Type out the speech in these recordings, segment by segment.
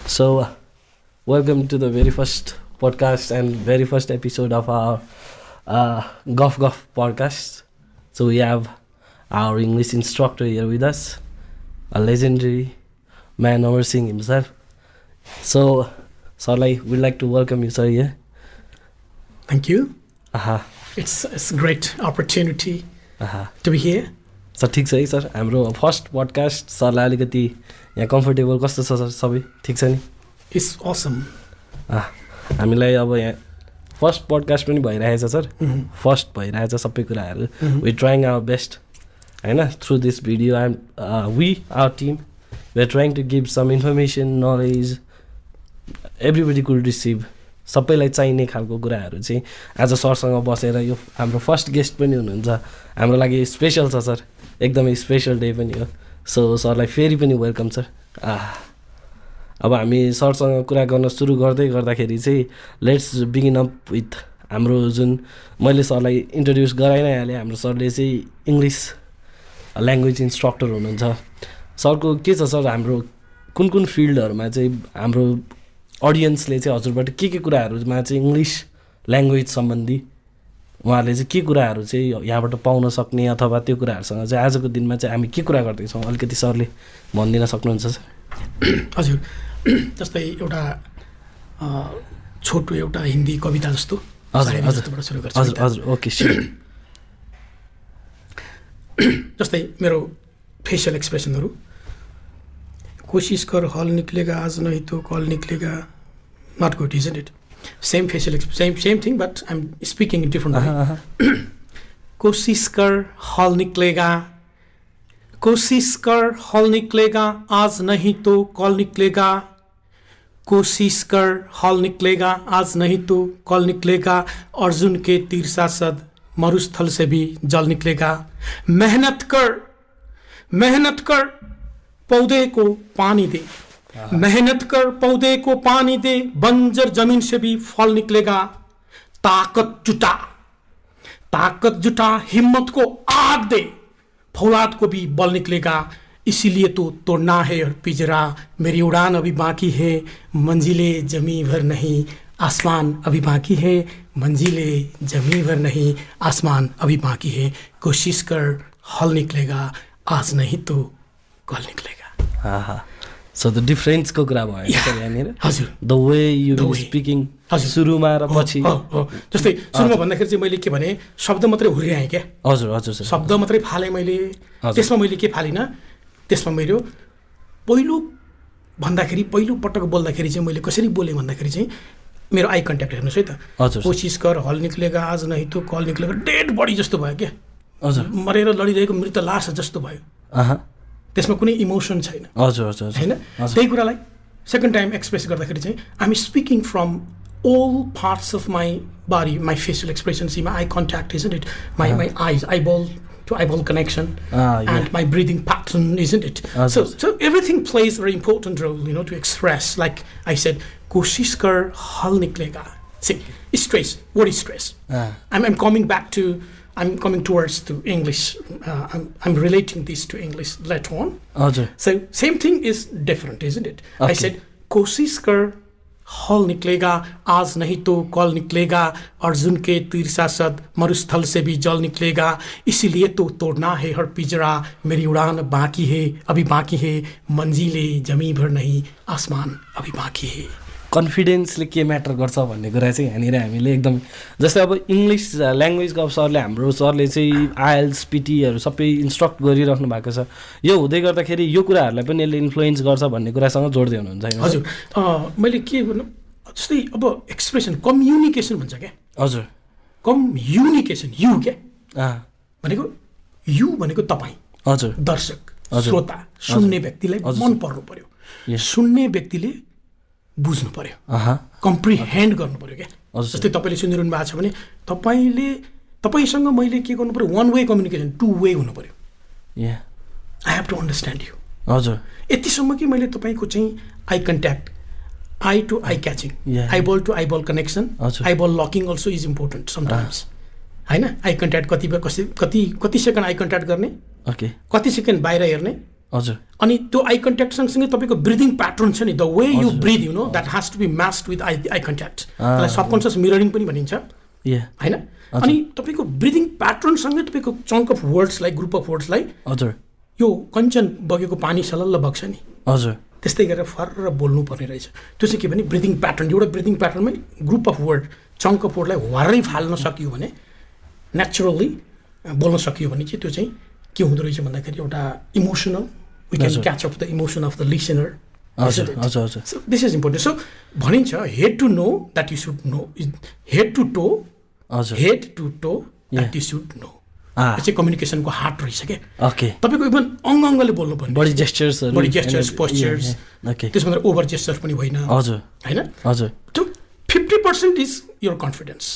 So, welcome to the very first podcast and very first episode of our Golf podcast. So, we have our English instructor here with us, a legendary man overseeing himself. So, Sarlai, we'd like to welcome you, sir, here. Thank you. Aha. It's a great opportunity Aha. to be here. Sir ठिक छ है sir हाम्रो first podcast सरलाई अलिकति यहाँ comfortable कस्तो छ sir सबै ठिक छ नि It's awesome. हामीलाई अब यहाँ फर्स्ट पडकास्ट पनि भइरहेछ सर फर्स्ट भइरहेछ सबै कुराहरू वी ट्राइङ आवर बेस्ट होइन through this video we our team we are trying to give some information knowledge everybody could receive सबैलाई चाहिने खालको कुराहरू चाहिँ आज सरसँग बसेर यो हाम्रो फर्स्ट गेस्ट पनि हुनुहुन्छ हाम्रो लागि स्पेसल छ सर एकदमै स्पेसल डे पनि हो सो सरलाई फेरि पनि वेलकम सर अब हामी सरसँग कुरा गर्न सुरु गर्दाखेरि चाहिँ लेट्स बिगिन अप विथ हाम्रो जुन मैले सरलाई इन्ट्रोड्युस गराइ नै हालेँ हाम्रो सरले चाहिँ इङ्ग्लिस ल्याङ्ग्वेज इन्स्ट्रक्टर हुनुहुन्छ सरको के छ सर हाम्रो कुन कुन फिल्डहरूमा चाहिँ हाम्रो अडियन्सले चाहिँ हजुरबाट के कुराहरूमा चाहिँ इङ्ग्लिस ल्याङ्ग्वेज सम्बन्धी उहाँहरूले चाहिँ के कुराहरू चाहिँ यहाँबाट पाउन सक्ने अथवा त्यो कुराहरूसँग चाहिँ आजको दिनमा चाहिँ हामी के कुरा गर्दैछौँ अलिकति सरले भनिदिन सक्नुहुन्छ सर हजुर जस्तै एउटा छोटो एउटा हिन्दी कविता जस्तो जस्तोबाट सुरु गर्छु हजुर हजुर ओके जस्तै मेरो फेसियल एक्सप्रेसनहरू कोशिश कर हल निक्लेगा आज नहीं तो कल निक्लेगा not good isn't it same facial same thing but I am speaking in different way कोशिश कर हल निक्लेगा कोशिश कर हल निक्लेगा आज नहीं तो कल निक्लेगा कोशिश कर हल निक्लेगा आज नहीं तो कल निक्लेगा अर्जुन के तीर सांसद मरुस्थल से भी जल निकलेगा मेहनत कर पौधे को पानी दे मेहनत कर पौधे को पानी दे बंजर जमीन से भी फल निकलेगा ताकत जुटा हिम्मत को आग दे फौलाद को भी बल निकलेगा इसीलिए तो तोड़ना है और पिंजरा मेरी उड़ान अभी बाकी है मंजिले जमी भर नहीं आसमान अभी बाकी है मंजिले जमी भर नहीं आसमान अभी बाकी है कोशिश कर हल निकलेगा आज नहीं तो कल निकलेगा सो द डिफरेन्सको कुरा भयो सर यहाँनिर हजुर द वे यु स्पिकिङ सुरुमा र पछि जस्तै सुरुमा भन्दाखेरि चाहिँ मैले के भने शब्द मात्रै हुर्याएँ क्या हजुर हजुर सर शब्द मात्रै फालेँ मैले त्यसमा मैले के फालिनँ त्यसमा मेरो पहिलो पटक बोल्दाखेरि चाहिँ मैले कसरी बोलेँ भन्दाखेरि चाहिँ मेरो आई कन्ट्याक्ट हेर्नुहोस् है त हजुर कोसिस कर हल निक्लेगा आज नहीं तो कल निक्लेगा डेड बडी जस्तो भयो क्या हजुर मरेर लडिरहेको मृत लास जस्तो भयो त्यसमा कुनै इमोसन छैन हजुर हजुर हैन त्यही कुरालाई सेकेन्ड टाइम एक्सप्रेस गर्दाखेरि चाहिँ I am speaking from all parts of my body, my facial expression, see my eye contact, isn't it? My eyes, eyeball to eyeball connection, and my breathing pattern, isn't it? So everything plays a very important role, to express. Like I said, koshish kar hal niklega. See, stress. What is stress? I'm coming towards to English. I'm relating this to English later on. So same thing is different, isn't it? Okay. I said, koshish kar हल निकलेगा आज नहीं तो call निकलेगा अर्जुन के तीर सांसद मरुस्थल से भी जल निकलेगा इसीलिए तो तोड़ना है हर पिंजरा मेरी उड़ान बाकी है अभी बाकी है मंजिले जमी भर नहीं आसमान अभी बाकी है कन्फिडेन्सले के म्याटर गर्छ भन्ने कुरा चाहिँ यहाँनिर हामीले एकदम जस्तै अब इङ्ग्लिस ल्याङ्ग्वेजको अब हाम्रो सरले चाहिँ आइएल्स पिटीहरू सबै इन्स्ट्रक्ट गरिराख्नु भएको छ यो हुँदै गर्दाखेरि यो कुराहरूलाई पनि यसले इन्फ्लुएन्स गर्छ भन्ने कुरासँग जोड्दै हुनुहुन्छ हजुर मैले के भन्नु जस्तै अब एक्सप्रेसन कम्युनिकेसन भन्छ क्या हजुर कम्युनिकेसन यु क्या भनेको तपाईँ हजुर दर्शक श्रोता सुन्ने व्यक्तिलाई मन पर्नु पर्यो सुन्ने व्यक्तिले बुझ्नु पर्यो कम्प्रिहेन्ड गर्नु पर्यो क्या जस्तै तपाईँले सुनिरहनु भएको छ भने तपाईँसँग मैले के गर्नु पर्यो one way communication two way हुनु पर्यो I have to understand you हजुर यतिसम्म कि मैले तपाईँको चाहिँ eye contact eye to eye catching eyeball to eyeball connection eyeball looking also is important sometimes होइन आई कन्ट्याक्ट कति सेकेन्ड आई कन्ट्याक्ट गर्ने कति सेकेन्ड बाहिर हेर्ने हजुर अनि त्यो आई कन्ट्याक्ट सँगसँगै तपाईँको ब्रिदिङ प्याटर्न छ नि the way you breathe you know that has to be matched with eye contact त्यसलाई सबकन्सियस मिररिङ पनि भनिन्छ होइन अनि तपाईँको ब्रिदिङ प्याटर्नसँगै तपाईँको चङ्क अफ वर्ड्सलाई ग्रुप अफ वर्ड्सलाई हजुर यो कञ्चन बगेको पानी सलल्ल बग्छ नि हजुर त्यस्तै गरेर फर्र बोल्नुपर्ने रहेछ त्यो चाहिँ के भने ब्रिदिङ प्याटर्न एउटा ब्रिदिङ प्याटर्नमै group of word chunk of वर्डलाई वारै फाल्न सकियो भने नेचुरल्ली बोल्न सकियो भने चाहिँ त्यो चाहिँ के हुँदो रहेछ भन्दाखेरि एउटा emotional we can catch of the emotion of the listener so this is important so भनिन्छ head to know that you should know head to toe that you should know त्यो चाहिँ कम्युनिकेसनको हार्ट रहेछ क्या ओके तपाईँको even अङ्गले बोल्नुपर्ने body gestures postures त्यसमा over gesture पनि होइन हजुर होइन हजुर त्यो 50% is your confidence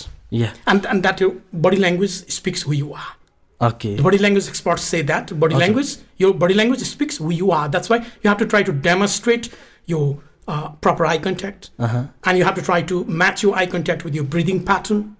and that your body language speaks who you are. Okay. The body language experts say that your body language speaks who you are. That's why you have to try to demonstrate your proper eye contact, and you have to try to match your eye contact with your breathing pattern,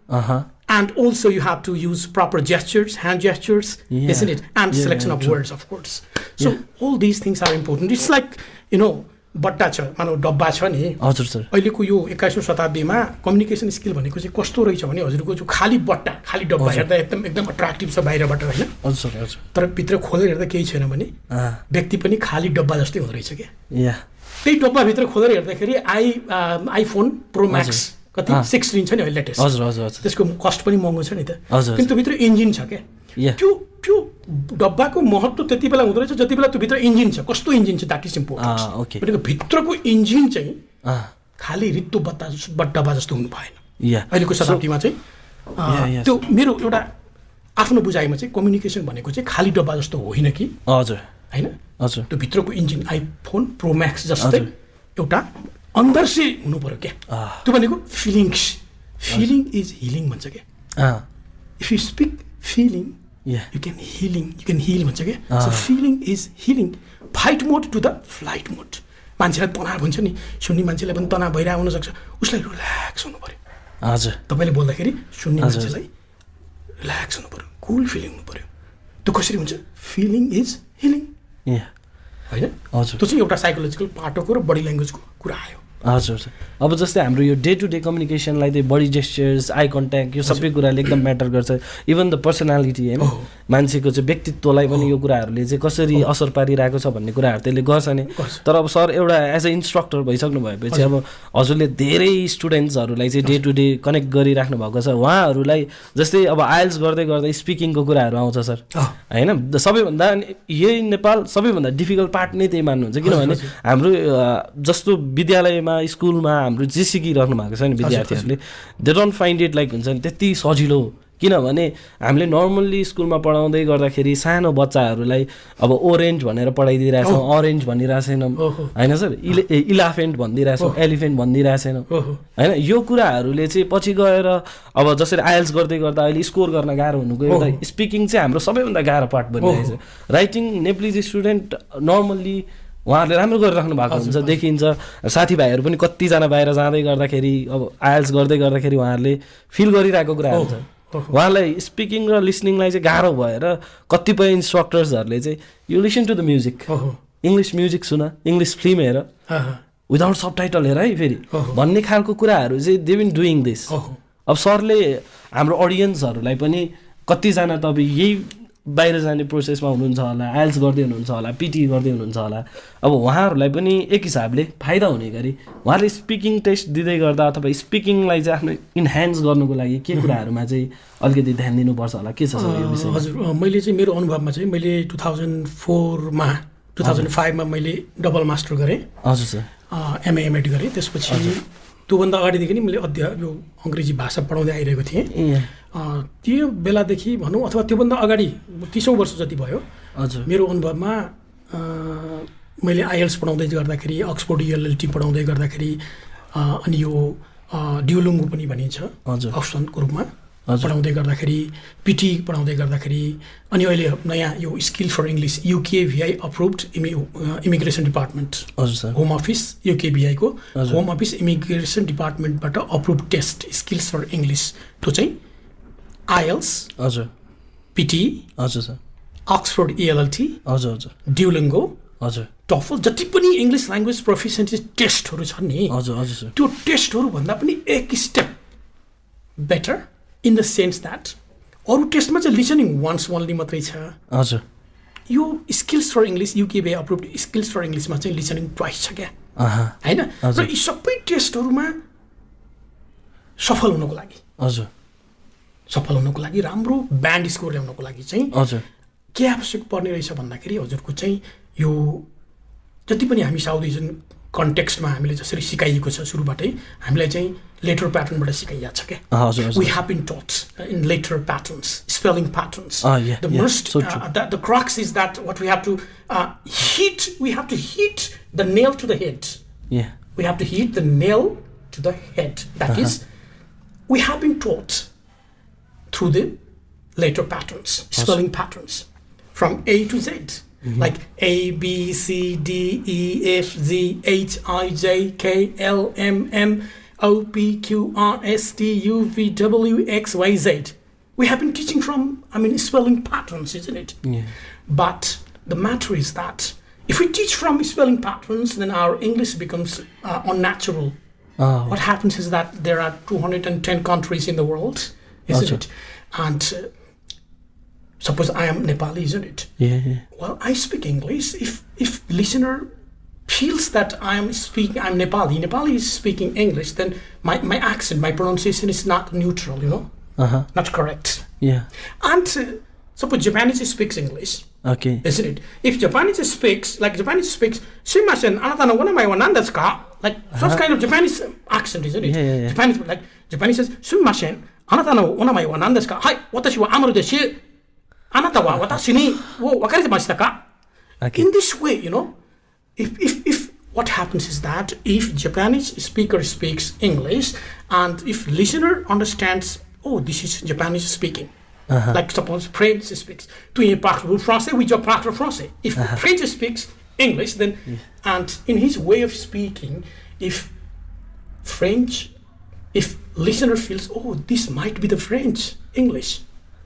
and also you have to use proper gestures, hand gestures, isn't it? And selection of words, of course. So all these things are important. It's like, you know, बट्टा छ मानव डब्बा छ नि हजुर sir अहिलेको यो 21औं शताब्दीमा कम्युनिकेसन स्किल भनेको चाहिँ कस्तो रहेछ भने हजुरको जो खाली बट्टा खाली डब्बा हेर्दा एकदम अट्र्याक्टिभ छ बाहिरबाट होइन हजुर हजुर तर भित्र खोलेर हेर्दा केही छैन भने व्यक्ति पनि खाली डब्बा जस्तै हुँदो रहेछ क्या त्यही डब्बाभित्र खोलेर हेर्दाखेरि आइफोन प्रो म्याक्स कति 16 छ नि अहिले लेटेस्ट हजुर हजुर त्यसको कस्ट पनि महँगो छ नि त हजुर किन भित्र इन्जिन छ क्या त्यो डब्बाको महत्त्व त्यति बेला हुँदो रहेछ जति बेला त्यो भित्र इन्जिन छ कस्तो इन्जिन छ द्याट इज इम्पोर्टेन्ट किनकि भित्रको इन्जिन चाहिँ खाली रित्तो डब्बा जस्तो हुनु भएन अहिलेको शताब्दीमा चाहिँ त्यो मेरो एउटा आफ्नो बुझाइमा चाहिँ कम्युनिकेसन भनेको चाहिँ खाली डब्बा जस्तो होइन कि हजुर होइन हजुर त्यो भित्रको इन्जिन आइफोन प्रो म्याक्स जस्तै एउटा अंदर से हुनु पर्यो क्या त्यो भनेको फिलिङ इज हिलिङ भन्छ क्या if you speak feeling you can heal भन्छ क्या so feeling is healing fight mode to the flight mode मान्छेलाई तनाव हुन्छ नि सुन्ने मान्छेलाई पनि तनाव भइरहेको हुनसक्छ उसलाई रिल्याक्स हुनु पर्यो हजुर तपाईँले बोल्दाखेरि सुन्ने मान्छेलाई रिल्याक्स हुनु पर्यो कुल फिलिङ हुनु पर्यो त्यो कसरी हुन्छ फिलिङ इज हिलिङ होइन हजुर त्यो चाहिँ एउटा साइकोलोजिकल पार्टको र बडी ल्याङ्ग्वेजको कुरा आयो हजुर अब जस्तै हाम्रो यो डे टु डे कम्युनिकेसनलाई चाहिँ बडी जेस्चर्स आई कन्ट्याक्ट यो सबै कुराले एकदम म्याटर गर्छ इभन द पर्सनालिटी होइन मान्छेको चाहिँ व्यक्तित्वलाई पनि यो कुराहरूले चाहिँ कसरी असर पारिरहेको छ भन्ने कुराहरू त्यसले गर्छ नि तर अब सर एउटा एज अ इन्स्ट्रक्टर भइसक्नु भएपछि अब हजुरले धेरै स्टुडेन्ट्सहरूलाई चाहिँ डे टु डे कनेक्ट गरिराख्नु भएको छ उहाँहरूलाई जस्तै अब आइएल्स गर्दै गर्दै स्पिकिङको कुराहरू आउँछ सर होइन सबैभन्दा यही नेपाल सबैभन्दा डिफिकल्ट पार्ट नै त्यही मान्नुहुन्छ किनभने हाम्रो जस्तो विद्यालयमा स्कुलमा हाम्रो जे सिकिराख्नु भएको छ नि विद्यार्थीहरूले they don't find it like हुन्छ नि त्यति सजिलो किनभने हामीले नर्मल्ली स्कुलमा पढाउँदै गर्दाखेरि सानो बच्चाहरूलाई अब ओरेन्ज भनेर पढाइदिइरहेछौँ अरेन्ज भनिरहेको छैनौँ होइन सर इलाफेन्ट भनिदिइरहेछौँ एलिफेन्ट भनिदिइरहेको छैनौँ होइन यो कुराहरूले चाहिँ पछि गएर अब जसरी आइएल्स गर्दै गर्दा अहिले स्कोर गर्न गाह्रो हुनुको एउटा स्पिकिङ चाहिँ हाम्रो सबैभन्दा गाह्रो पार्ट बनिरहेको छ राइटिङ नेप्लिज स्टुडेन्ट नर्मल्ली उहाँहरूले राम्रो गरिराख्नु भएको हुन्छ देखिन्छ साथीभाइहरू पनि कतिजना बाहिर जाँदै गर्दाखेरि अब आइएल्स गर्दै गर्दाखेरि उहाँहरूले फिल गरिरहेको कुराहरू छ उहाँलाई स्पिकिङ र लिसनिङलाई चाहिँ गाह्रो भएर कतिपय इन्स्ट्रक्टर्सहरूले चाहिँ you listen to the music English music सुन इङ्ग्लिस फिल्म हेर विदाउट सब टाइटल हेर है फेरि भन्ने खालको कुराहरू चाहिँ दे बिन डुइङ दिस अब सरले हाम्रो अडियन्सहरूलाई पनि कतिजना त अब यही बाहिर जाने प्रोसेसमा हुनुहुन्छ होला आइएल्स गर्दै हुनुहुन्छ होला पिटी गर्दै हुनुहुन्छ होला अब उहाँहरूलाई पनि एक हिसाबले फाइदा हुने गरी उहाँहरूले स्पिकिङ टेस्ट दिँदै गर्दा अथवा स्पिकिङलाई चाहिँ आफ्नो इन्हान्स गर्नुको लागि के कुराहरूमा चाहिँ अलिकति ध्यान दिनुपर्छ होला के छ सर यो विषयमा हजुर मैले चाहिँ मेरो अनुभवमा चाहिँ मैले 2005मा मैले डबल मास्टर गरेँ हजुर सर एमए गरेँ त्यसपछि त्योभन्दा अगाडिदेखि नै मैले यो अङ्ग्रेजी भाषा पढाउँदै आइरहेको थिएँ त्यो बेलादेखि भनौँ अथवा त्योभन्दा अगाडि 30औं वर्ष जति भयो हजुर मेरो अनुभवमा मैले आइएल्स पढाउँदै गर्दाखेरि अक्सफोर्ड ELLT पढाउँदै गर्दाखेरि अनि यो ड्युओलिङ्गो पनि भनिन्छ अप्सनको रूपमा पढाउँदै गर्दाखेरि पिटी पढाउँदै गर्दाखेरि अनि अहिले नयाँ यो skill for English UKVI approved immigration department हजुर सर होम अफिस UKVI को होम अफिस इमिग्रेसन डिपार्टमेन्टबाट approved test skills for English त्यो चाहिँ आइएल्स हजुर पिटी हजुर सर अक्सफोर्ड ELLT हजुर ड्युओलिङ्गो हजुर टफल जति पनि इङ्ग्लिस ल्याङ्ग्वेज प्रोफिसियन्सी टेस्टहरू छन् नि हजुर हजुर सर त्यो टेस्टहरू भन्दा पनि एक step better in the sense that अरू टेस्टमा चाहिँ लिसनिङ वान्स ओन्ली मात्रै छ हजुर यो skills for English UKVI approve skills for इङ्ग्लिसमा चाहिँ लिसनिङ ट्वाइस छ क्या होइन र यी सबै टेस्टहरूमा सफल हुनको लागि हजुर सफल हुनको लागि राम्रो ब्यान्ड स्कोर ल्याउनको लागि चाहिँ हजुर के आवश्यक पर्ने रहेछ भन्दाखेरि हजुरको चाहिँ यो जति पनि हामी साउथ एसियन कन्टेक्स्टमा हामीले जसरी सिकाइएको छ सुरुबाटै हामीलाई चाहिँ लेटर प्याटर्नबाट सिकाइएको छ क्या हजुर we have been taught in later patterns, spelling patterns. Yeah, the yeah, most, so true. the crux is that what we have to hit the nail to the head. Yeah. We have to hit the nail to the head. That is, we have been taught through the later patterns, spelling patterns, from A to Z. Like A, B, C, D, E, F, Z, H, I, J, K, L, M, N, O, P, Q, R, S, T, U, V, W, X, Y, Z. We have been teaching from, spelling patterns, isn't it? Yeah. But the matter is that if we teach from spelling patterns, then our English becomes unnatural. What happens is that there are 210 countries in the world, isn't it? And suppose I am Nepali, isn't it? Yeah. Well, I speak English. If listener feels that I'm Nepali, Nepali is speaking English, then my accent, my pronunciation is not neutral, not correct. Yeah. And suppose Japanese speaks English, Okay. isn't it? If Japanese speaks, "Sumimasen, anata no wanamai wa nan desu ka?" Like such kind of Japanese accent, isn't it? Yeah. Japanese says, "Sumimasen, anata no wanamai wa nan desu ka? Hai, watashi wa Amaru desu. Anata wa watashi ni wo wakaretemashita ka?" Okay. In this way, if what happens is that if Japanese speaker speaks English and if listener understands, oh, this is Japanese speaking. Like suppose French speaks, tu es parles français, oui je parle français. If French speaks English, then and in his way of speaking, if listener feels, oh, this might be the French English,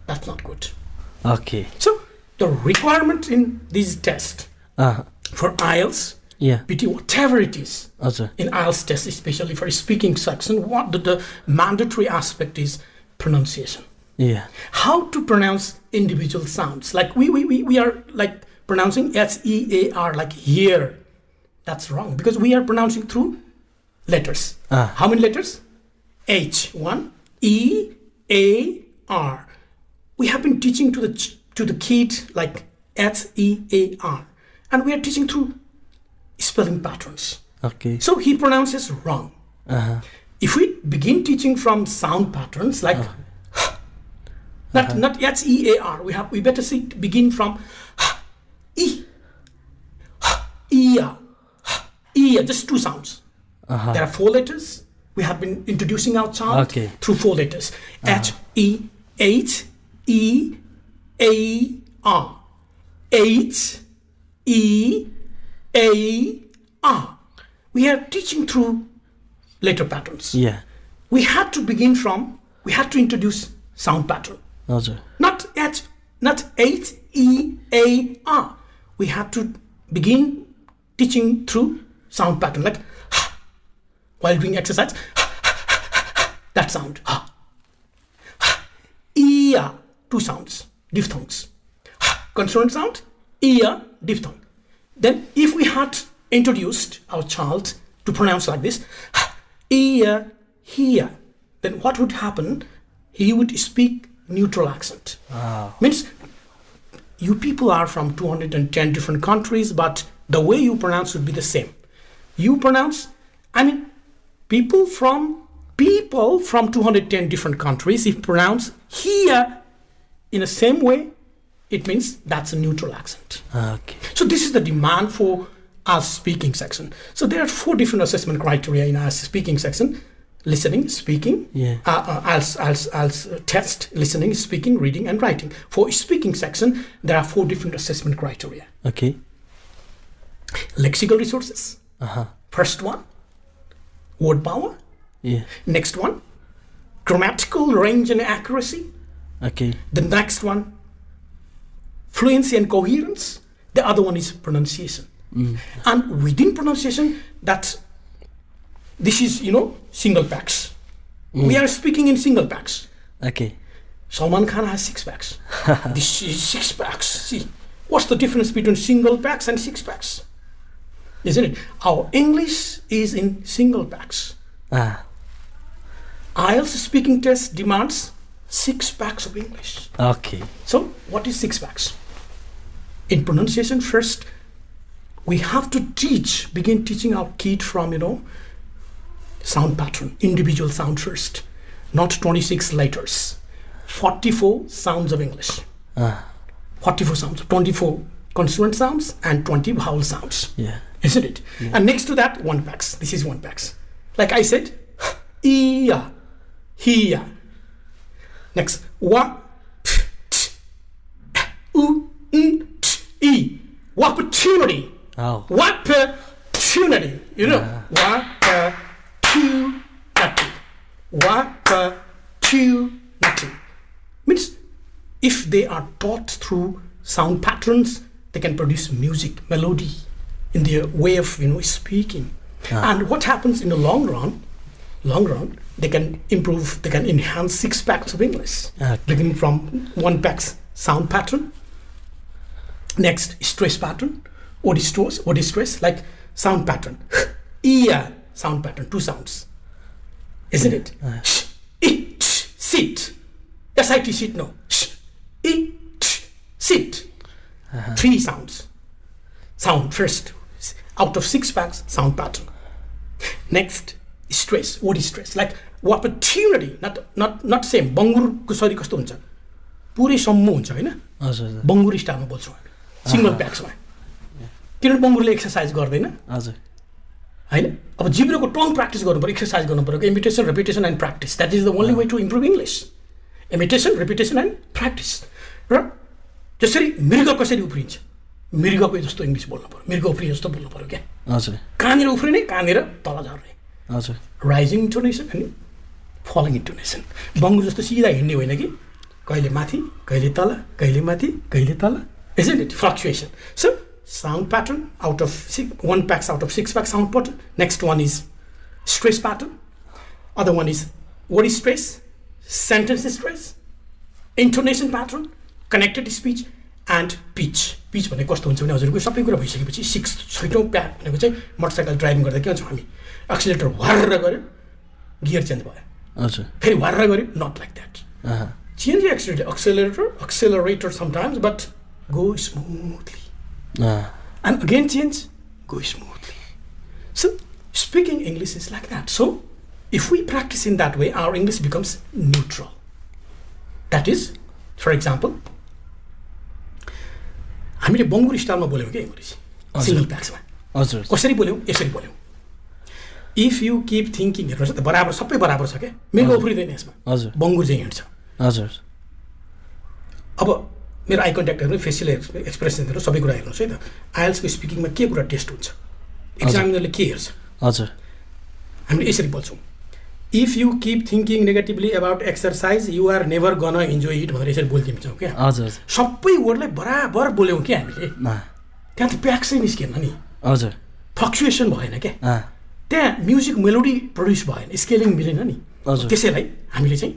that's not good. Okay. So the requirement in this test for IELTS, Yeah. PT, whatever it is, हजुर in IELTS test, especially for speaking section, what the mandatory aspect is pronunciation. Yeah. How to pronounce individual sounds. Like we are like pronouncing HEAR, like here. That's wrong because we are pronouncing through letters. How many letters? H1, E, A, R. We have been teaching to the kid like HEAR. And we are teaching through spelling patterns. Okay. So he pronounces wrong. If we begin teaching from sound patterns like not HEAR, we better begin from E, E, just two sounds. There are four letters. We have been introducing our child through four letters. H, E, H, E, A, R. H, E, A, R. We are teaching through letter patterns. Yeah. We had to introduce sound pattern. हजुर Not H, E, A, R. We have to begin teaching through sound pattern, like while doing exercise, that sound. Ear, two sounds, diphthongs. Consonant sound, ear, diphthong. Then if we had introduced our child to pronounce like this, ear, here, then what would happen? He would speak neutral accent. Means you people are from 210 different countries, but the way you pronounce would be the same. You pronounce, people from 210 different countries, if pronounce here in the same way, it means that's a neutral accent. Okay. So this is the demand for our speaking section. So there are four different assessment criteria in our speaking section: listening, speaking, IELTS test, listening, speaking, reading, and writing. For speaking section, there are four different assessment criteria. Okay. Lexical resources. First one, word power. Yeah. Next one, grammatical range and accuracy. Okay. The next one, fluency and coherence. The other one is pronunciation. And within pronunciation, this is, single packs. We are speaking in single packs. Okay. Salman Khan has 6 packs. This is 6 packs. See, what's the difference between single packs and 6 packs? Isn't it? Our English is in single packs. IELTS speaking test demands 6 packs of English. Okay. So, what is 6 packs? In pronunciation, first, we have to begin teaching our kid from, sound pattern, individual sound first, not 26 letters, 44 sounds of English. 44 sounds, 24 consonant sounds and 20 vowel sounds. Yeah. Isn't it? Yeah. And next to that, 1 packs. This is 1 packs. Like I said, iya, hiya. Next, wa, t, u, n, t, e. Opportunity. Oh. Opportunity. Opportunity. Means if they are taught through sound patterns, they can produce music, melody in their way of speaking. And what happens in the long run, they can improve, they can enhance 6 packs of English, beginning from 1 pack's sound pattern. Next, stress pattern. What is stress? Like sound pattern. Iya, sound pattern, 2 sounds. Isn't it? It, sit. SIT, sit, no. It, sit. 3 sounds. Sound first. Out of 6 packs, sound pattern. Next, stress. What is stress? Like opportunity, not same. Bangur को sorry कस्तो हुन्छ पुरै सम्म हुन्छ हैन हजुर बंगुर स्टाइलमा बोल्छौँ हामी सिंगल प्याक्समा किनभने बंगुरले एक्सरसाइज गर्दैन हजुर हैन अब जिब्रोको टङ प्र्याक्टिस गर्नु पर्यो एक्सरसाइज गर्नु पर्यो imitation repetition and practice that is the only way to improve English imitation repetition and practice र जसरी मृग कसरी उफ्रिन्छ मृगको जस्तो इंग्लिश बोल्नु पर्यो मृग उफ्रिए जस्तो बोल्नु पर्यो क्या हजुर कहाँनिर उफ्रिने कहाँनिर तल झर्ने हजुर राइजिङ इन्टोनेसन एन्ड फलिङ इन्टोनेसन बंगुर जस्तो सिधा हिँड्ने होइन कि कहिले माथि कहिले तल कहिले माथि कहिले तल isn't it fluctuation so sound pattern out of 1 packs out of 6 packs sound pattern next one is stress pattern other one is what is stress sentence stress intonation pattern connected speech and pitch भने कस्तो हुन्छ भने हजुरको सबै कुरा भइसकेपछि 6औं pack भनेको चाहिँ मोटरसाइकल ड्राइभिङ गर्दा के हुन्छ हामी एक्सिलेटर वार्र गर्यो गियर चेन्ज भयो हजुर फेरि वार्र गर्यो not like that change the accelerator sometimes but go smoothly and again change go smoothly so speaking English is like that so if we practice in that way our English becomes neutral that is for example हामीले बंगुर स्टाइलमा बोल्यौं के English single प्याक्समा हजुर कसरी बोल्यौं यसरी बोल्यौं if you keep thinking हेर्नुस् त बराबर सबै बराबर छ के मेरो उफ्रिदैन यसमा हजुर बंगुर चाहिँ हिँड्छ हजुर अब मेरो आई कन्ट्याक्ट हेर्नु फेसियल एक्सप्रेसन हेर्नु सबै कुरा हेर्नुस् है त आइएल्स को स्पिकिङमा के कुरा टेस्ट हुन्छ एक्जामिनरले के हेर्छ हजुर हामीले यसरी बोल्छौं if you keep thinking negatively about exercise you are never gonna enjoy it भनेर यसरी बोल्दिन्छौँ क्या हजुर सबै वर्डलाई बराबर बोल्यौं के हामीले त्यहाँ त प्याक्सै निस्केन नि हजुर फ्लक्चुएसन भएन क्या त्यहाँ म्युजिक मेलोडी प्रड्युस भएन स्केलिङ मिलेन नि त्यसैलाई हामीले चाहिँ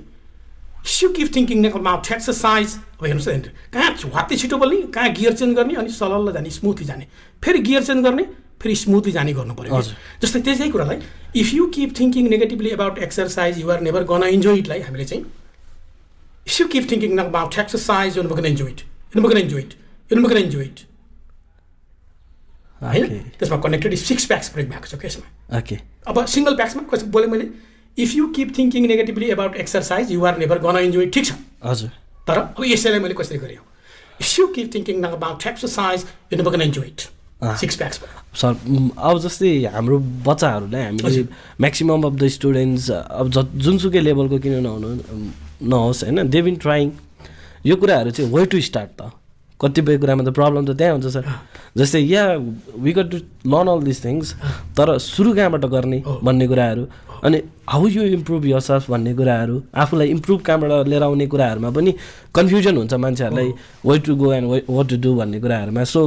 you keep thinking about exercise अब हेर्नुस् त कहाँ वात्तै छिटो बोल्ने कहाँ गियर चेन्ज गर्ने अनि सलल्ल जाने स्मुथली जाने फेरि गियर चेन्ज गर्ने फेरि स्मुथली जाने गर्नु पर्यो जस्तै त्यसै कुरालाई if you keep thinking negatively about exercise you are never gonna enjoy इटलाई हामीले चाहिँ if you keep thinking about exercise you are never gonna enjoy it you are never gonna enjoy it you are never gonna enjoy it हैन त्यसमा connected 6 packs brake भएको छ केसमा okay अब single प्याक्समा कसरी बोले मैले if you keep thinking negatively about exercise you are never gonna enjoy it ठीक छ हजुर तर अब यसैलाई मैले कसरी गरे if you keep thinking about exercise you never gonna enjoy it 6 packs sir अब जस्तै हाम्रो बच्चाहरूलाई हामीले म्याक्सिमम अफ द स्टुडेन्ट्स अब जुनसुकै लेभलको किन नहोस् हैन दे बिन ट्राइङ यो कुराहरू चाहिँ वे टु स्टार्ट त कतिपय कुरामा त प्रब्लम त त्यहाँ हुन्छ सर जस्तै yeah we got to learn all this things तर सुरु कहाँबाट गर्ने भन्ने कुराहरू अनि हाउ यु इम्प्रुभ योरसेल्फ भन्ने कुराहरू आफूलाई इम्प्रुभ कहाँबाट लिएर आउने कुराहरूमा पनि कन्फ्युजन हुन्छ मान्छेहरूलाई way to go and what to do भन्ने कुराहरूमा सो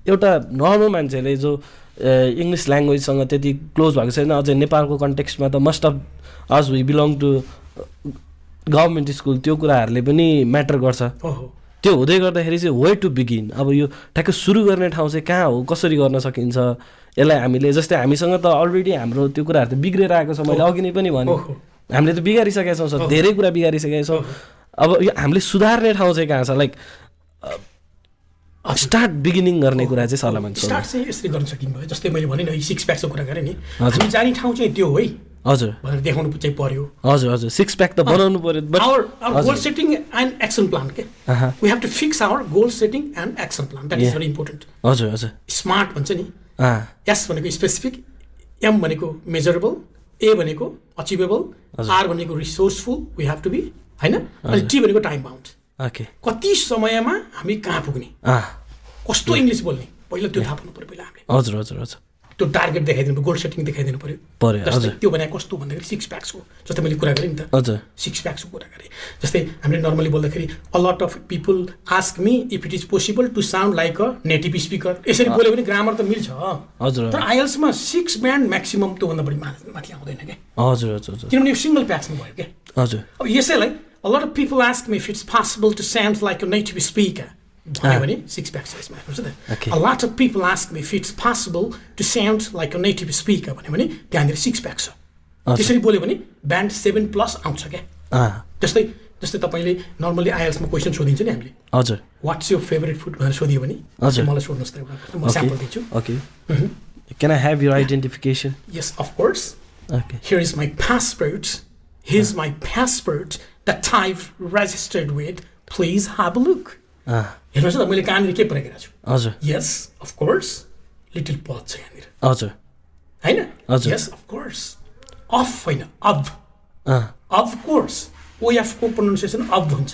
एउटा नर्मल मान्छेले जो इङ्ग्लिस ल्याङ्ग्वेजसँग त्यति क्लोज भएको छैन अझै नेपालको कन्टेक्स्टमा त most of us we belong to government school त्यो कुराहरूले पनि म्याटर गर्छ त्यो हुँदै गर्दाखेरि चाहिँ वे टु बिगिन अब यो ठ्याक्कै सुरु गर्ने ठाउँ चाहिँ कहाँ हो कसरी गर्न सकिन्छ यसलाई हामीले जस्तै हामीसँग त अलरेडी हाम्रो त्यो कुराहरू त बिग्रेर आएको छ मैले अघि नै पनि भने हामीले त बिगारिसकेका छौँ सर धेरै कुरा बिगारिसकेका छौँ अब यो हामीले सुधार्ने ठाउँ चाहिँ कहाँ छ लाइक स्टार्ट बिगिनिङ गर्ने कुरा चाहिँ सल्लाह मान्छे स्टार्ट चाहिँ यसरी गर्न सकिन्छ जस्तै मैले भने नि 6 प्याकको कुरा गरेँ नि हामी जाने ठाउँ चाहिँ त्यो हो है हजुर भनेर देखाउनु चाहिँ पर्यो हजुर हजुर 6 प्याक त बनाउनु पर्यो but our goal setting and action plan के we have to fix our goal setting and action plan that is very important हजुर हजुर स्मार्ट भन्छ नि एस भनेको स्पेसिफिक एम भनेको मेजरेबल ए भनेको अचिभेबल आर भनेको resourceful we have to be हैन अनि टी भनेको टाइम बाउन्ड ओके कति समयमा हामी कहाँ पुग्ने कस्तो इङ्ग्लिस बोल्ने पहिला त्यो थाहा पाउनु पर्यो पहिला हामीले हजुर हजुर हजुर त्यो टार्गेट देखाइदिनु गोल सेटिङ देखाइदिनु पर्यो जस्तै त्यो भने कस्तो भन्दाखेरि 6 प्याक्सको जस्तै मैले कुरा गरेँ नि त हजुर 6 प्याक्सको कुरा गरेँ जस्तै हामीले नर्मली बोल्दाखेरि a lot of people ask me if it is possible to sound like a native speaker यसरी बोल्यो भने ग्रामर त मिल्छ हजुर तर आइएल्समा 6 ब्यान्ड म्याक्सिमम त्योभन्दा बढी माथि आउँदैन क्या हजुर हजुर किनभने यो सिङ्गल प्याक्समा भयो क्या हजुर अब यसैलाई a lot of people ask me if it's possible to sound like a native speaker भन्यो भने 6 प्याक साइजमा आएको छ त a lot of people ask me if it's possible to sound like a native speaker भन्यो भने त्यहाँनिर 6 pack छ त्यसरी बोल्यो भने ब्यान्ड 7+ आउँछ क्या जस्तै जस्तै तपाईँले नर्मली आइएल्समा क्वेसन सोधिन्छ नि हामीले हजुर वाट्स योर फेभरेट फुड भनेर सोधियो भने मलाई सोध्नुहोस् त एउटा म स्याम्पल दिन्छु okay can I have your identification yes of course okay here is my passport here is my passport that I've registered with please have a look हेर्नुहोस् न मैले कहाँनिर के परेको छु हजुर yes of course little pause छ यहाँनिर हजुर होइन हजुर यस अफ कोर्स अफ होइन अफ कोर्स ओएफको प्रोनाउन्सिएसन अफ हुन्छ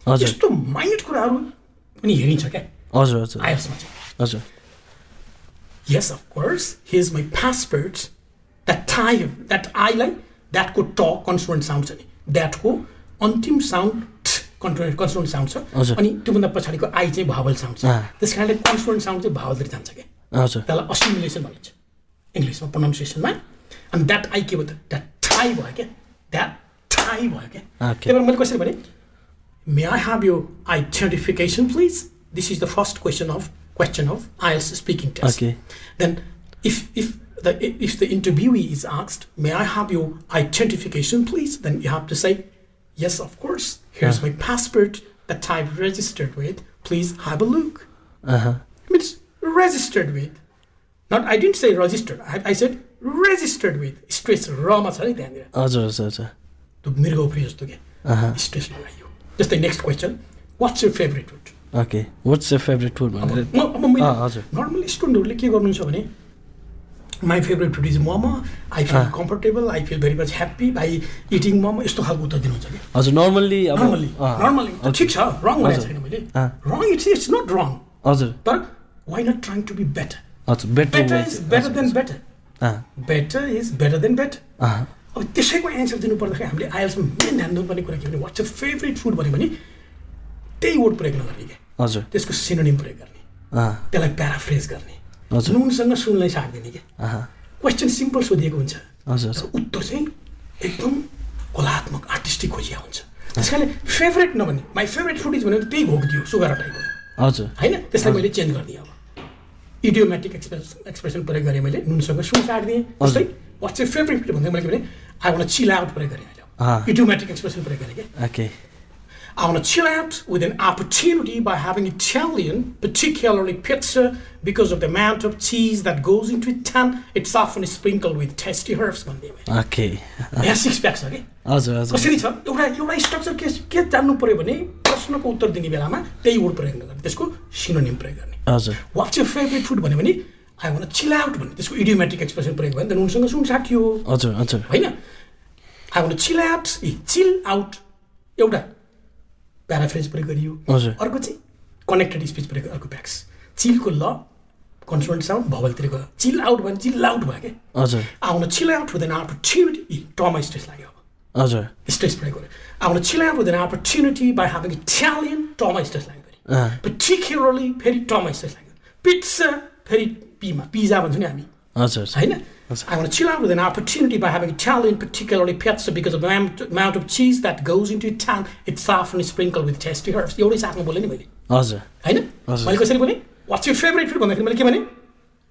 हजुर यस्तो माइन्ड कुराहरू पनि हेरिन्छ क्या हजुर हजुर आइएल्समा चाहिँ हजुर yes of course here is my passport that आईलाई द्याटको ट कन्सोनेन्ट साउन्ड छ नि द्याटको अन्तिम साउन्ड कन्सोनेन्ट साउन्ड छ अनि त्योभन्दा पछाडिको आई चाहिँ भावल साउन्ड छ त्यस कारणले कन्सोनेन्ट साउन्ड चाहिँ भावलतिर जान्छ क्या त्यसलाई असिमुलेसन भनिन्छ इङ्ग्लिसमा प्रोनाउन्सिएसनमा अनि द्याट आई के भयो त द्याट थाई भयो क्या द्याट थाई भयो क्या त्यही भएर मैले कसरी भने मे आई हेभ यो identification please this is the first question of IELTS speaking test then if the interviewee is asked, may I have your identification, please? Then you have to say, yes, of course. Here's my passport that I've registered with. Please have a look. It's registered with. Not, I didn't say registered. I said registered with. Stress Rama chha ni त्यहाँनिर. हजुर हजुर. त्यो मृग उपरि जस्तो के. Stress लगाइयो. Just the next question. What's your favorite food? Okay. What's your favorite food? हजुर. Normally स्टुडेन्टहरुले के गर्नुहुन्छ भने my favorite food is momo. I feel comfortable. I feel very much happy by eating momo. यस्तो खालको उत्तर दिनुहुन्छ के? हजुर normally ठिक छ wrong भनेको छैन मैले. Wrong it's not wrong. हजुर. But why not trying to be better? हजुर better is better than better. Better is better than better. अब त्यसैको एन्सर दिनु पर्दाखेरि हामीले आइएल्समा मेन ध्यान दिनुपर्ने कुरा के भने व्हाट्स योर फेभरेट फुड भन्यो भने त्यही वर्ड प्रयोग नगर्ने के? हजुर. त्यसको सिनोनिम प्रयोग गर्ने. त्यसलाई प्याराफ्रेज गर्ने. नुनसँग सुनलाई साट्दिने कि क्वेसन सिम्पल सोधिएको हुन्छ उत्तर चाहिँ एकदम कलात्मक आर्टिस्टिक खोजिया हुन्छ त्यस कारणले फेभरेट नभन्ने माई फेभरेट फुड इज भनेर त्यही घोकिदियो सुगारा टाइपको हजुर होइन त्यसलाई मैले चेन्ज गरिदिएँ अब इडियोमेटिक एक्सप्रेसन प्रयोग गरेँ मैले नुनसँग सुन साट्दिएँ जस्तै वाट्स योर फेभरेट फुड भन्दा मैले के भने आई वान्ट चिल आउट प्रयोग गरेँ मैले इडियोमेटिक एक्सप्रेसन प्रयोग गरेँ कि okay I want to chill out with an opportunity by having Italian, particularly pizza, because of the amount of cheese that goes into it, and it's often sprinkled with tasty herbs. Okay. यहाँ 6 packs छ कि हजुर हजुर कसरी छ एउटा structure के जान्नु पर्यो भने प्रश्नको उत्तर दिने बेलामा त्यही वर्ड प्रयोग नगर्ने त्यसको सिनोनिम प्रयोग गर्ने हजुर व्हाट्स योर फेभरेट फुड भन्यो भने I want to chill out भन्ने त्यसको इडियोमेटिक एक्सप्रेसन प्रयोग भयो नि त नुनसँग सुन साट्यो हजुर हजुर हैन I want to chill out एउटा प्याराफ्रेज प्रयोग गरियो अर्को चाहिँ कनेक्टेड स्पिच प्रयोग अर्को प्याक्स चिलको ल कन्सोनेन्ट साउन्ड भवलतिर गयो चिल आउट भने चिल आउट भयो क्या हजुर आउन chill out with an opportunity टमा स्ट्रेस लाग्यो हजुर स्ट्रेस प्रयोग गर्यो आउन chill out with an opportunity by having Italian टमा स्ट्रेस लाग्यो फेरि पर्टिकुलरली फेरि टमा स्ट्रेस लाग्यो पिज्जा फेरि पिज्जा भन्छौँ नि हामी हजुर होइन I want to chill out with an opportunity by having Italian, particularly pizza, because of the amount of cheese that goes into it. It's soft and sprinkled with tasty herbs. एउटै साथमा बोलेँ नि मैले हजुर होइन मैले कसरी बोलेँ What's your favorite food भन्दाखेरि मैले के भने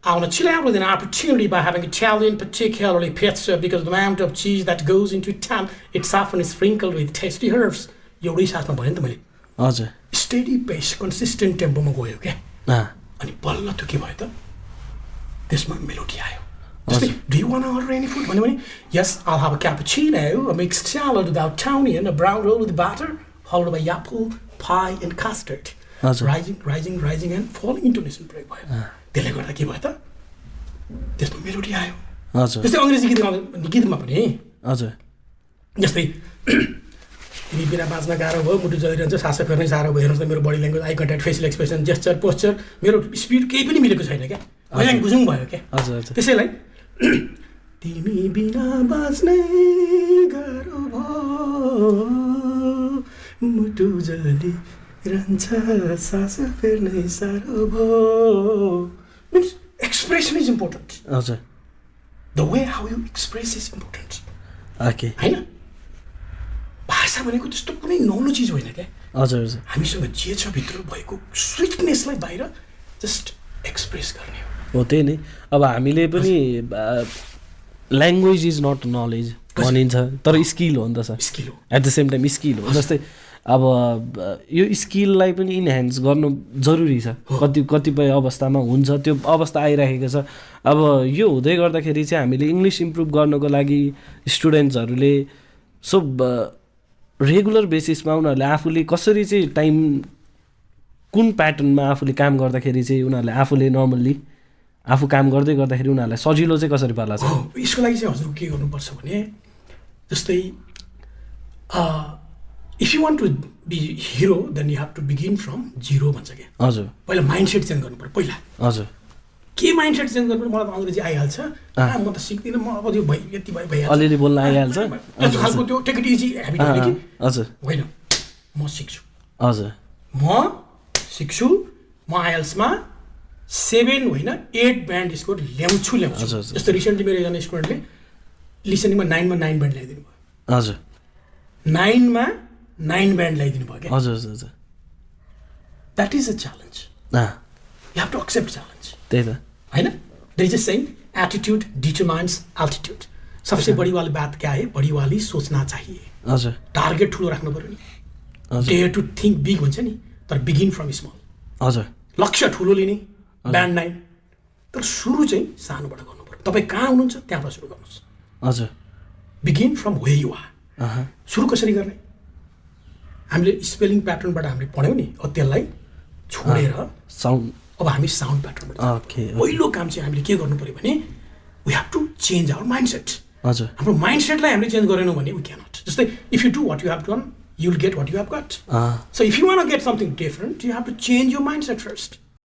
I want to chill out with an opportunity by having Italian, particularly pizza, because of the amount of cheese that goes into it. It's soft and sprinkled with tasty herbs. एउटै साथमा भने नि त मैले हजुर स्टेडी पेस consistent टेम्पोमा गयो क्या अनि बल्ल त्यो के भयो त त्यसमा मेलोडी आयो जस्तै do you want to order any food भन्यो भने yes I'll have a cappuccino, a mixed salad without onion, a brown roll with butter, followed by apple pie and custard. rising and falling into listen break भयो त्यसले गर्दा के भयो त त्यसमा melody आयो हजुर जस्तै अङ्ग्रेजी गीतमा पनि हजुर जस्तै तिमी बिना बाँच्न गाह्रो भयो मुटु जलिरहन्छ सास फेर्नै साह्रो भयो हेर्नुहोस् त मेरो body language eye contact facial expression gesture posture मेरो स्पिड केही पनि मिलेको छैन क्या मैले बुझौँ भयो क्या हजुर त्यसैलाई तिमी बिना बाँच्नै गाह्रो भयो मुटु जलिरहन्छ सास फेर्नै साह्रो भयो मिन्स एक्सप्रेसन इज इम्पोर्टेन्ट हजुर the way how you express is important okay होइन भाषा भनेको त्यस्तो कुनै नौलो चिज होइन क्या हजुर हजुर हामीसँग जे छ भित्र भएको स्विटनेसलाई बाहिर जस्ट एक्सप्रेस गर्ने हो त्यही नै अब हामीले पनि ल्याङ्ग्वेज इज नट नलेज भनिन्छ तर स्किल हो नि त सर स्किल हो at the same time skill हो जस्तै अब यो स्किललाई पनि इन्हान्स गर्नु जरुरी छ कतिपय अवस्थामा हुन्छ त्यो अवस्था आइरहेको छ अब यो हुँदै गर्दाखेरि चाहिँ हामीले इङ्ग्लिस इम्प्रुभ गर्नको लागि स्टुडेन्ट्सहरूले सो रेगुलर बेसिसमा उनीहरूले आफूले कसरी चाहिँ टाइम कुन प्याटर्नमा आफूले काम गर्दाखेरि चाहिँ उनीहरूले आफूले नर्मल्ली आफू काम गर्दै गर्दाखेरि उनीहरूलाई सजिलो चाहिँ कसरी पार्ला छ यसको लागि चाहिँ हजुर के गर्नुपर्छ भने जस्तै if you want to be hero then you have to begin from zero भन्छ क्या हजुर पहिला माइन्डसेट चेन्ज गर्नु पर्यो पहिला हजुर के माइन्डसेट चेन्ज गर्नु पर्यो मलाई त अङ्ग्रेजी आइहाल्छ म त सिक्दिनँ म अब त्यो यति भइहाल्छ अलिअलि बोल्न आइहाल्छ खालको त्यो टेक इट इजी ह्याबिट हो कि हजुर होइन म सिक्छु हजुर म सिक्छु म आइएल्समा 7 होइन 8 ब्यान्ड स्कोर ल्याउँछु जस्तो रिसेन्टली मेरो एकजना स्टुडेन्टले लिसनिङमा 9मा 9 ब्यान्ड ल्याइदिनु भयो हजुर 9मा 9 ब्यान्ड ल्याइदिनु भयो क्या हजुर हजुर that is a challenge you have to accept challenge त्यही त होइन there is a saying attitude determines altitude सबसे बड़ी वाली बात क्या है बड़ी वाली सोचना चाहिए हजुर टार्गेट ठुलो राख्नु पर्यो नि डेयर टु थिङ्क बिग भन्छ नि तर बिगिन फ्रम स्मल हजुर लक्ष्य ठुलो लिने ब्यान्ड 9 तर सुरु चाहिँ सानोबाट गर्नु पर्यो तपाईँ कहाँ हुनुहुन्छ त्यहाँबाट सुरु गर्नुहोस् हजुर begin from where you are सुरु कसरी गर्ने हामीले स्पेलिङ प्याटर्नबाट हामीले पढ्यौँ नि अब त्यसलाई छोडेर साउन्ड अब हामी साउन्ड प्याटर्नबाट पहिलो काम चाहिँ हामीले के गर्नु पर्यो भने we have to change our mindset हजुर हाम्रो माइन्डसेटलाई हामीले चेन्ज गरेनौँ भने वी क्यानट जस्तै if you do what you have done you will get what you have got so if you wanna get something different you have to change your mindset first